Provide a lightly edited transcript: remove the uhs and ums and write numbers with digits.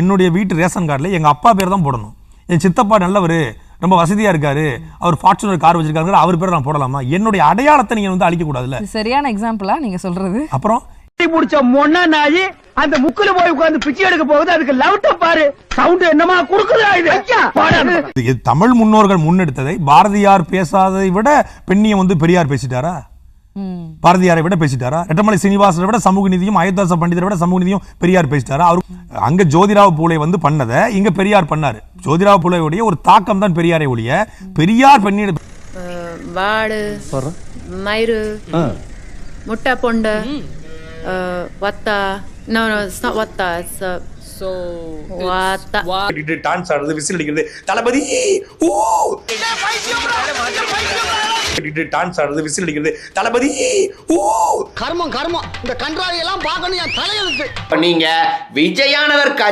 என்னுடைய வீட்டு ரேஷன் கார்டில் எங்கள் அப்பா பேர் தான் போடணும். என் சித்தப்பா நல்லவர், ரொம்ப வசதியா இருக்காரு, அவர் ஃபார்ச்சுனர் கார் வச்சிருக்காரு, அவர் பேர் நான் போடலாமா? என்னுடைய அடையாளத்தை நீங்க வந்து அழிக்க கூடாதுல்ல. சரியான எக்ஸாம்பிளா நீங்க சொல்றது? அப்புறம் முடிச்ச மொன்னா நாயி அந்த முக்குல போய் உட்கார்ந்து பிச்சை எடுக்க போகுது, அதுக்கு லவுட்ட பாரு, சவுண்ட் என்னமா குடுக்குதா? இது தமிழ் முன்னோர்கள் முன்னெடுத்ததை பாரதியார் பேசாததை விட பெண்ணியம் வந்து பெரியார் பேசிட்டாரா? பாரதியாரை விட பேசிட்டாரா? ரெட்டமலை சீனிவாசனை விட சமூக நீதியும், அயோத்தாச பண்டிதரை விட சமூக நீதியும் பெரியார் பேசிட்டாரா? அவர் அங்க ஜோதிராவ் பூலே வந்து பண்ணதை இங்க பெரியார் பண்ணாரு. ஜோதிராவ் பூலேவுடைய ஒரு தாக்கம் தான் பெரியாரை ஒழிய பெரியார் பெண்ணிய வாடு மயிறு முட்டை பொண்ட வத்தா. No, it's not வத்தா. It's so வத்தா. டான்ஸ் ஆடுறது, விசில் அடிக்கிறது, தளபதி ஓ டான்ஸ் ஆடுறது, விசில் அடிக்கிறது, தளபதி ஓ கர்மம் கர்மம். இந்த கன்றாவி எல்லாம் பார்க்கணும் என் தலையெழுத்து. நீங்க விஜயானவர்